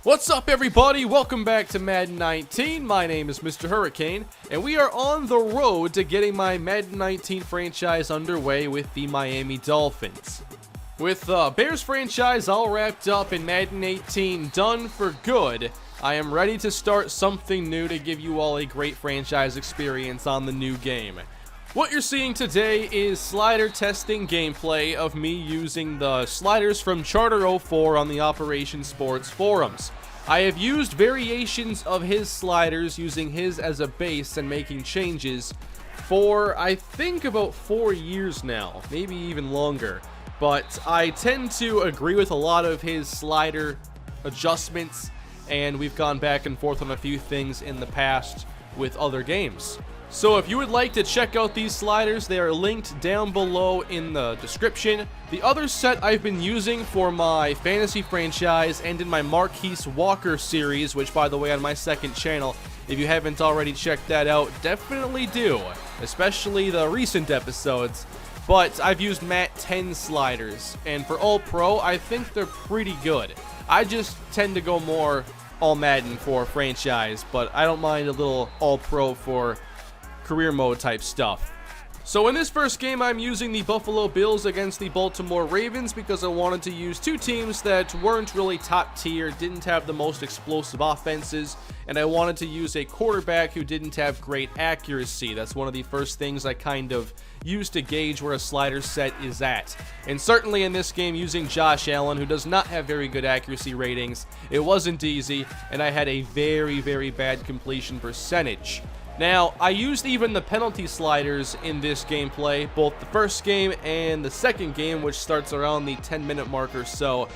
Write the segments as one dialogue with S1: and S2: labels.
S1: What's up, everybody? Welcome back to Madden 19. My name is MrHurriicane, and we are on the road to getting my Madden 19 franchise underway with the Miami Dolphins. With Bears franchise all wrapped up and Madden 18 done for good, I am ready to start something new to give you all a great franchise experience on the new game. What you're seeing today is slider testing gameplay of me using the sliders from Charter 04 on the Operation Sports forums. I have used variations of his sliders using his as a base and making changes for I think about 4 years now, maybe even longer. But I tend to agree with a lot of his slider adjustments, and we've gone back and forth on a few things in the past with other games. So if you would like to check out these sliders, they are linked down below in the description. The other set I've been using for my fantasy franchise and in my Marquise Walker series, which by the way on my second channel, if you haven't already checked that out, definitely do, especially the recent episodes. But I've used Matt 10 sliders, and for All Pro, I think they're pretty good. I just tend to go more All Madden for franchise, but I don't mind a little All Pro for career mode type stuff. So in this first game, I'm using the Buffalo Bills against the Baltimore Ravens because I wanted to use two teams that weren't really top tier, didn't have the most explosive offenses, and I wanted to use a quarterback who didn't have great accuracy. That's one of the first things I kind of use to gauge where a slider set is at. And certainly in this game, using Josh Allen, who does not have very good accuracy ratings, it wasn't easy, and I had a very, very bad completion percentage. Now, I used even the penalty sliders in this gameplay, both the first game and the second game, which starts around the 10-minute mark or so.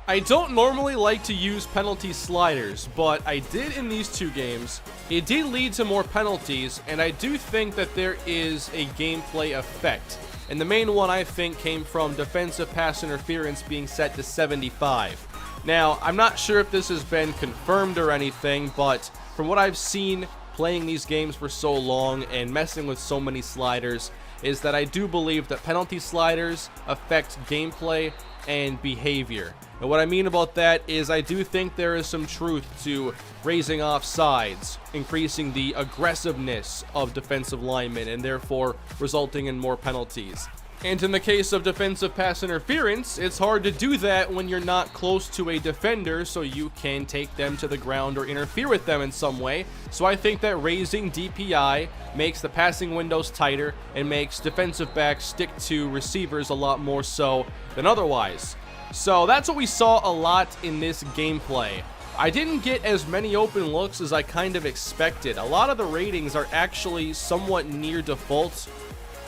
S1: I don't normally like to use penalty sliders, but I did in these two games. It did lead to more penalties, and I do think that there is a gameplay effect. And the main one, I think, came from defensive pass interference being set to 75. Now, I'm not sure if this has been confirmed or anything, but from what I've seen playing these games for so long and messing with so many sliders, is that I do believe that penalty sliders affect gameplay and behavior. And what I mean about that is I do think there is some truth to raising offsides, increasing the aggressiveness of defensive linemen, and therefore resulting in more penalties. And in the case of defensive pass interference, it's hard to do that when you're not close to a defender, so you can take them to the ground or interfere with them in some way. So I think that raising DPI makes the passing windows tighter and makes defensive backs stick to receivers a lot more so than otherwise. So that's what we saw a lot in this gameplay. I didn't get as many open looks as I kind of expected. A lot of the ratings are actually somewhat near default.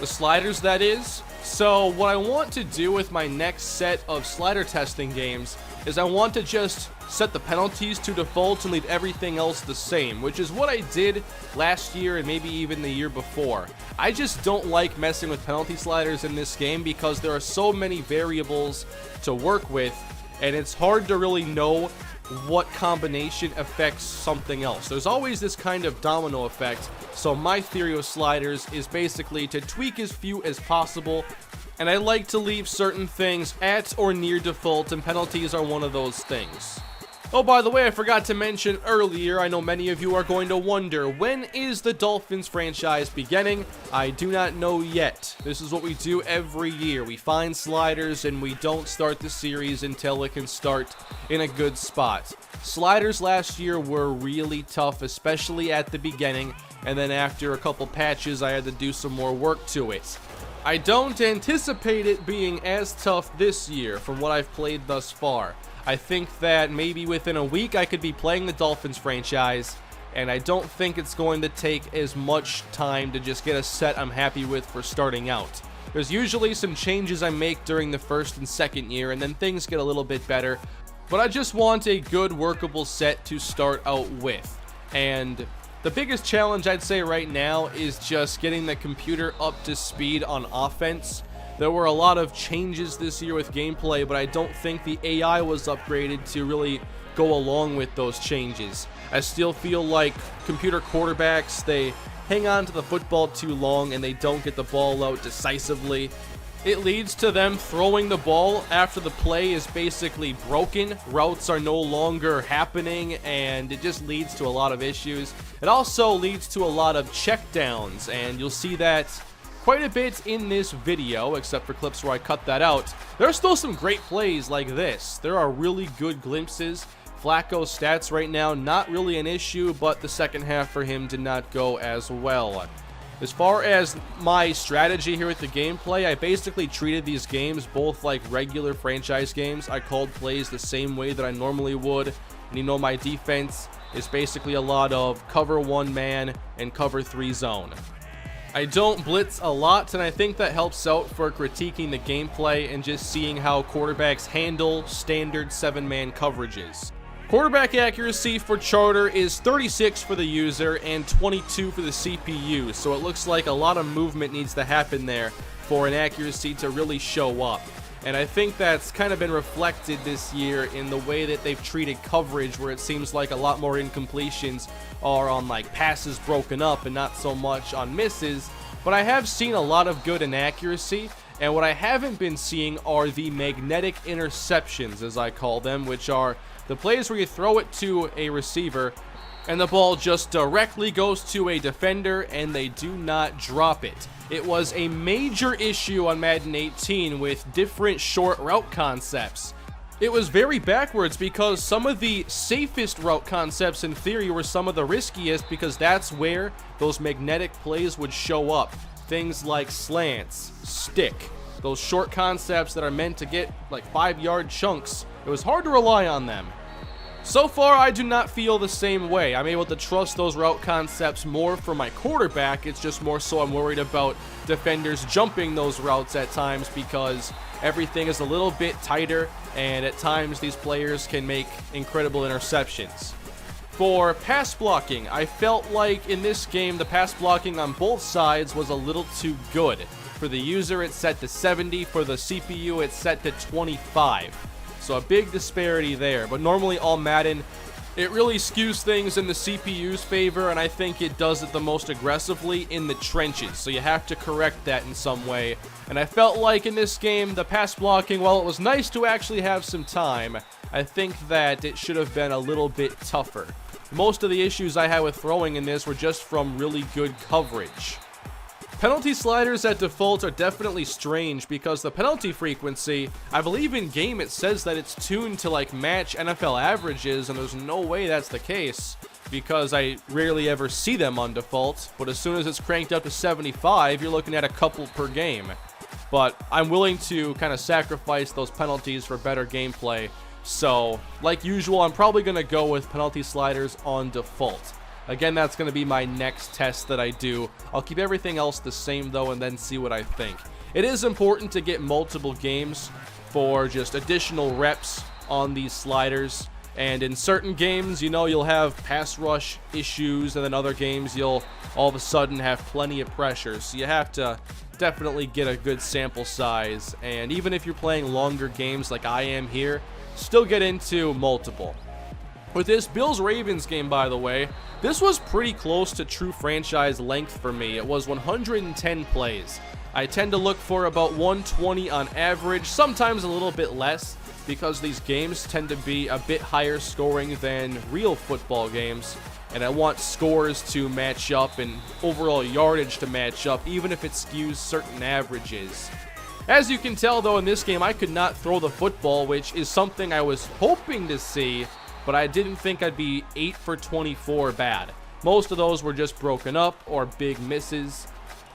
S1: The sliders, that is. So what I want to do with my next set of slider testing games is I want to just set the penalties to default and leave everything else the same, which is what I did last year and maybe even the year before. I just don't like messing with penalty sliders in this game because there are so many variables to work with, and it's hard to really know what combination affects something else. There's always this kind of domino effect, so my theory of sliders is basically to tweak as few as possible, and I like to leave certain things at or near default, and penalties are one of those things. Oh, by the way, I forgot to mention earlier, I know many of you are going to wonder, when is the Dolphins franchise beginning? I do not know yet. This is what we do every year. We find sliders and we don't start the series until it can start in a good spot. Sliders last year were really tough, especially at the beginning, and then after a couple patches, I had to do some more work to it. I don't anticipate it being as tough this year from what I've played thus far. I think that maybe within a week I could be playing the Dolphins franchise, and I don't think it's going to take as much time to just get a set I'm happy with for starting out. There's usually some changes I make during the first and second year, and then things get a little bit better, but I just want a good workable set to start out with. And the biggest challenge I'd say right now is just getting the computer up to speed on offense. There were a lot of changes this year with gameplay, but I don't think the AI was upgraded to really go along with those changes. I still feel like computer quarterbacks, they hang on to the football too long and they don't get the ball out decisively. It leads to them throwing the ball after the play is basically broken. Routes are no longer happening, and it just leads to a lot of issues. It also leads to a lot of checkdowns, and you'll see that quite a bit in this video, except for clips where I cut that out. There are still some great plays like this. There are really good glimpses. Flacco's stats right now, not really an issue, but the second half for him did not go as well. As far as my strategy here with the gameplay, I basically treated these games both like regular franchise games. I called plays the same way that I normally would. And you know, my defense is basically a lot of cover 1 man and cover 3 zone. I don't blitz a lot, and I think that helps out for critiquing the gameplay and just seeing how quarterbacks handle standard 7-man coverages. Quarterback accuracy for Charter is 36 for the user and 22 for the CPU, so it looks like a lot of movement needs to happen there for an accuracy to really show up. And I think that's kind of been reflected this year in the way that they've treated coverage, where it seems like a lot more incompletions are on like passes broken up and not so much on misses. But I have seen a lot of good inaccuracy, and what I haven't been seeing are the magnetic interceptions, as I call them, which are the plays where you throw it to a receiver and the ball just directly goes to a defender and they do not drop it. It was a major issue on Madden 18 with different short route concepts. It was very backwards because some of the safest route concepts in theory were some of the riskiest, because that's where those magnetic plays would show up. Things like slants, stick, those short concepts that are meant to get like 5-yard chunks. It was hard to rely on them. So far, I do not feel the same way. I'm able to trust those route concepts more for my quarterback. It's just more so I'm worried about defenders jumping those routes at times, because everything is a little bit tighter, and at times these players can make incredible interceptions. For pass blocking, I felt like in this game the pass blocking on both sides was a little too good. For the user, it's set to 70. For the CPU, it's set to 25. So a big disparity there, but normally all Madden, it really skews things in the CPU's favor, and I think it does it the most aggressively in the trenches, so you have to correct that in some way. And I felt like in this game, the pass blocking, while it was nice to actually have some time, I think that it should have been a little bit tougher. Most of the issues I had with throwing in this were just from really good coverage. Penalty sliders at default are definitely strange, because the penalty frequency, I believe in game it says that it's tuned to like match NFL averages, and there's no way that's the case, because I rarely ever see them on default. But as soon as it's cranked up to 75, you're looking at a couple per game. But I'm willing to kind of sacrifice those penalties for better gameplay, so like usual, I'm probably going to go with penalty sliders on default. Again, that's going to be my next test that I do. I'll keep everything else the same though, and then see what I think. It is important to get multiple games for just additional reps on these sliders. And in certain games, you know, you'll have pass rush issues, and then other games you'll all of a sudden have plenty of pressure. So you have to definitely get a good sample size. And even if you're playing longer games like I am here, still get into multiple. With this Bills-Ravens game, by the way, this was pretty close to true franchise length for me. It was 110 plays. I tend to look for about 120 on average, sometimes a little bit less, because these games tend to be a bit higher scoring than real football games, and I want scores to match up and overall yardage to match up, even if it skews certain averages. As you can tell, though, in this game, I could not throw the football, which is something I was hoping to see, but I didn't think I'd be 8 for 24 bad. Most of those were just broken up or big misses.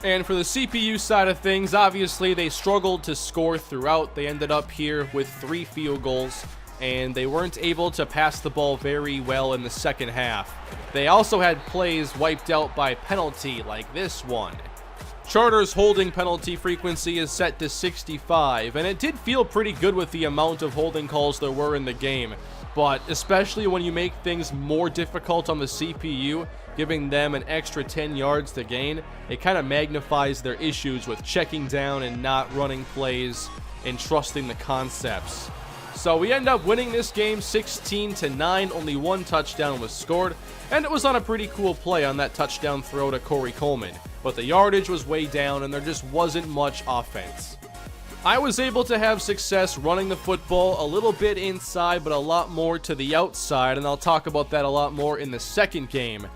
S1: And for the CPU side of things, obviously they struggled to score throughout. They ended up here with 3 field goals, and they weren't able to pass the ball very well in the second half. They also had plays wiped out by penalty, like this one. Charter's holding penalty frequency is set to 65, and it did feel pretty good with the amount of holding calls there were in the game. But especially when you make things more difficult on the CPU, giving them an extra 10 yards to gain, it kind of magnifies their issues with checking down and not running plays and trusting the concepts. So we end up winning this game 16-9, only 1 touchdown was scored, and it was on a pretty cool play on that touchdown throw to Corey Coleman. But the yardage was way down and there just wasn't much offense. I was able to have success running the football a little bit inside, but a lot more to the outside, and I'll talk about that a lot more in the second game.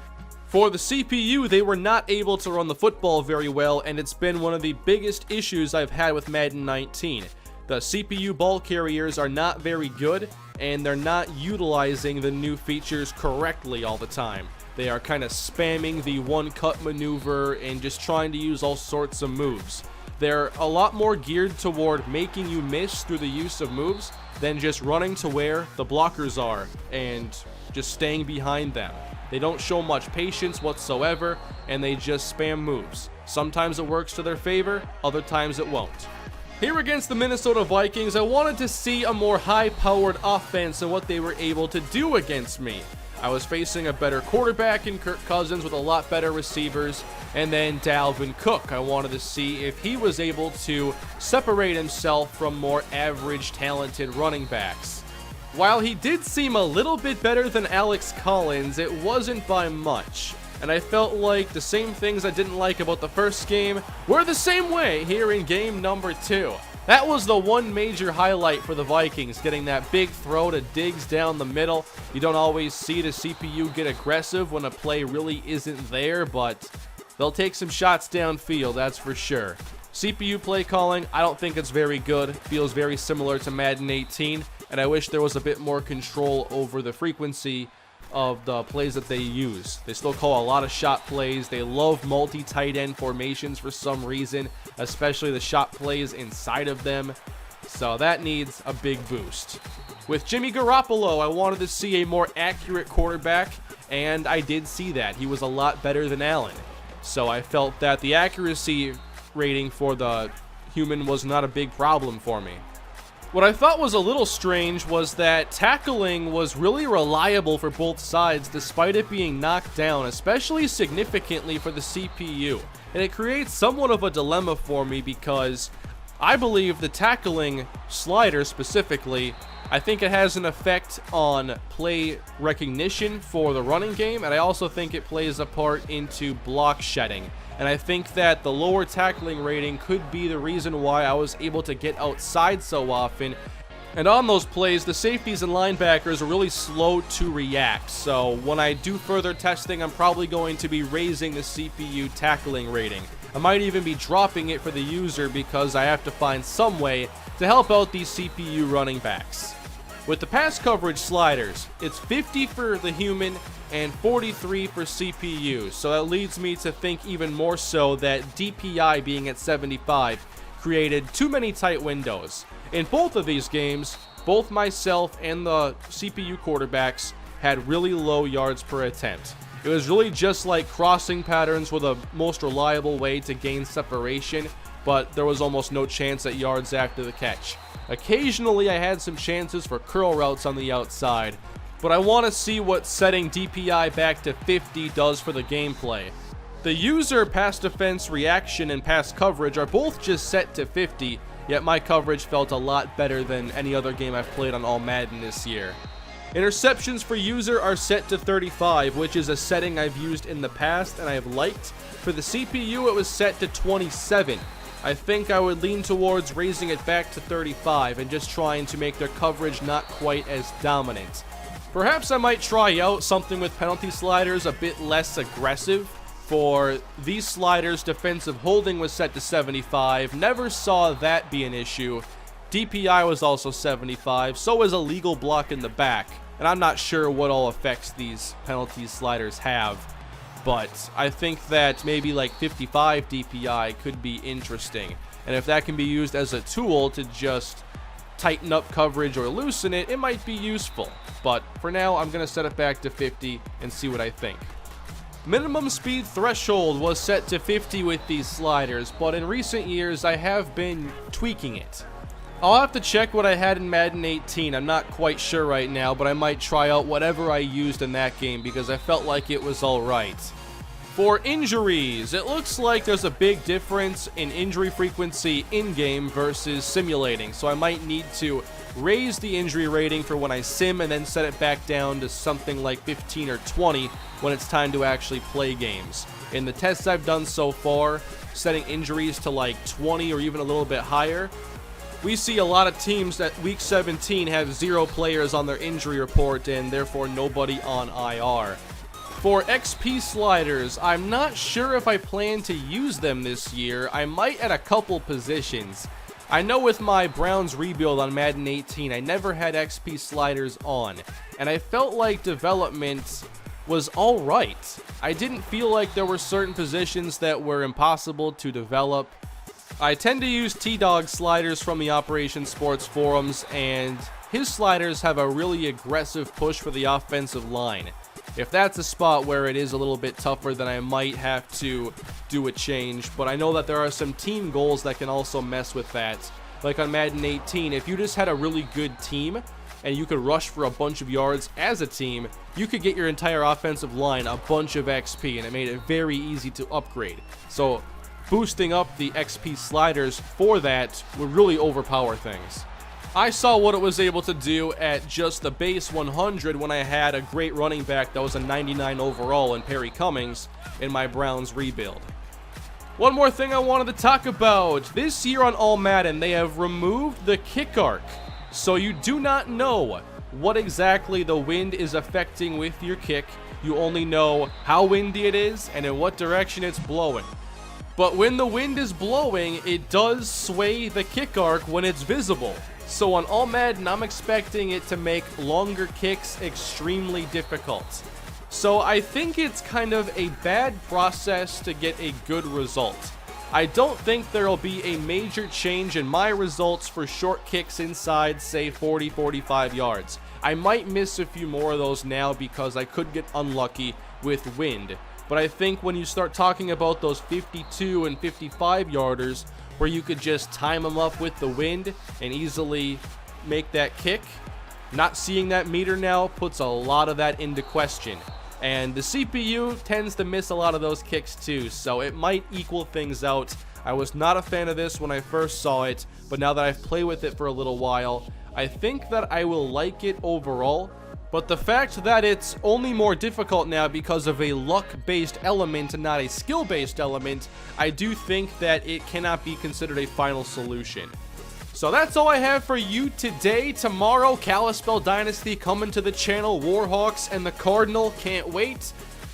S1: For the CPU, they were not able to run the football very well, and it's been one of the biggest issues I've had with Madden 19. The CPU ball carriers are not very good, and they're not utilizing the new features correctly all the time. They are kind of spamming the one-cut maneuver and just trying to use all sorts of moves. They're a lot more geared toward making you miss through the use of moves than just running to where the blockers are and just staying behind them. They don't show much patience whatsoever, and they just spam moves. Sometimes it works to their favor, other times it won't. Here against the Minnesota Vikings, I wanted to see a more high-powered offense and what they were able to do against me. I was facing a better quarterback in Kirk Cousins with a lot better receivers, and then Dalvin Cook. I wanted to see if he was able to separate himself from more average, talented running backs. While he did seem a little bit better than Alex Collins, it wasn't by much. And I felt like the same things I didn't like about the first game were the same way here in game number 2. That was the one major highlight for the Vikings, getting that big throw to Diggs down the middle. You don't always see the CPU get aggressive when a play really isn't there, but they'll take some shots downfield, that's for sure. CPU play calling, I don't think it's very good. Feels very similar to Madden 18, and I wish there was a bit more control over the frequency of the plays that they use. They still call a lot of shot plays. They love multi-tight end formations for some reason, especially the shot plays inside of them. So that needs a big boost. With Jimmy Garoppolo, I wanted to see a more accurate quarterback, and I did see that. He was a lot better than Allen. So I felt that the accuracy rating for the human was not a big problem for me. What I thought was a little strange was that tackling was really reliable for both sides despite it being knocked down, especially significantly for the CPU. And it creates somewhat of a dilemma for me because I believe the tackling slider specifically, I think it has an effect on play recognition for the running game, and I also think it plays a part into block shedding. And I think that the lower tackling rating could be the reason why I was able to get outside so often. And on those plays, the safeties and linebackers are really slow to react. So when I do further testing, I'm probably going to be raising the CPU tackling rating. I might even be dropping it for the user because I have to find some way to help out these CPU running backs. With the pass coverage sliders, it's 50 for the human and 43 for CPU, so that leads me to think even more so that DPI being at 75 created too many tight windows. In both of these games, both myself and the CPU quarterbacks had really low yards per attempt. It was really just like crossing patterns were the most reliable way to gain separation, but there was almost no chance at yards after the catch. Occasionally I had some chances for curl routes on the outside, but I want to see what setting DPI back to 50 does for the gameplay. The user pass defense reaction and pass coverage are both just set to 50, yet my coverage felt a lot better than any other game I've played on All Madden this year. Interceptions for user are set to 35, which is a setting I've used in the past and I've liked. For the CPU, it was set to 27. I think I would lean towards raising it back to 35 and just trying to make their coverage not quite as dominant. Perhaps I might try out something with penalty sliders a bit less aggressive. For these sliders, defensive holding was set to 75. Never saw that be an issue. DPI was also 75, so was a legal block in the back. And I'm not sure what all effects these penalty sliders have. But I think that maybe like 55 DPI could be interesting. And if that can be used as a tool to just tighten up coverage or loosen it, it might be useful. But for now, I'm going to set it back to 50 and see what I think. Minimum speed threshold was set to 50 with these sliders, but in recent years I have been tweaking it. I'll have to check what I had in Madden 18. I'm not quite sure right now, but I might try out whatever I used in that game because I felt like it was alright. For injuries, it looks like there's a big difference in injury frequency in-game versus simulating, so I might need to raise the injury rating for when I sim and then set it back down to something like 15 or 20 when it's time to actually play games. In the tests I've done so far, setting injuries to like 20 or even a little bit higher We see a lot of teams that week 17 have 0 players on their injury report and therefore nobody on IR. For XP sliders, I'm not sure if I plan to use them this year. I might at a couple positions. I know with my Browns rebuild on Madden 18, I never had XP sliders on, and I felt like development was alright. I didn't feel like there were certain positions that were impossible to develop. I tend to use T-Dog sliders from the Operation Sports forums, and his sliders have a really aggressive push for the offensive line. If that's a spot where it is a little bit tougher, then I might have to do a change, but I know that there are some team goals that can also mess with that. Like on Madden 18, if you just had a really good team, and you could rush for a bunch of yards as a team, you could get your entire offensive line a bunch of XP, and it made it very easy to upgrade. So boosting up the XP sliders for that would really overpower things. I saw what it was able to do at just the base 100 when I had a great running back that was a 99 overall in Perry Cummings in my Browns rebuild. One more thing I wanted to talk about. This year on All Madden, they have removed the kick arc. So you do not know what exactly the wind is affecting with your kick. You only know how windy it is and in what direction it's blowing. But when the wind is blowing, it does sway the kick arc when it's visible. So on All Madden, I'm expecting it to make longer kicks extremely difficult. So I think it's kind of a bad process to get a good result. I don't think there'll be a major change in my results for short kicks inside, say, 40-45 yards. I might miss a few more of those now because I could get unlucky with wind. But I think when you start talking about those 52 and 55 yarders, where you could just time them up with the wind and easily make that kick, not seeing that meter now puts a lot of that into question. And the CPU tends to miss a lot of those kicks too, so it might equal things out. I was not a fan of this when I first saw it, but now that I've played with it for a little while, I think that I will like it overall. But the fact that it's only more difficult now because of a luck-based element and not a skill-based element, I do think that it cannot be considered a final solution. So that's all I have for you today. Tomorrow, Kalispell Dynasty coming to the channel. Warhawks and the Cardinal, can't wait.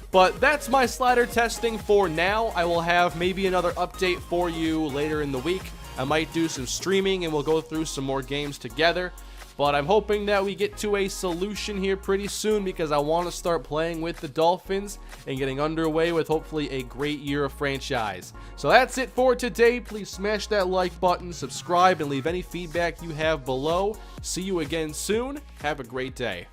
S1: But that's my slider testing for now. I will have maybe another update for you later in the week. I might do some streaming and we'll go through some more games together. But I'm hoping that we get to a solution here pretty soon because I want to start playing with the Dolphins and getting underway with hopefully a great year of franchise. So that's it for today. Please smash that like button, subscribe, and leave any feedback you have below. See you again soon. Have a great day.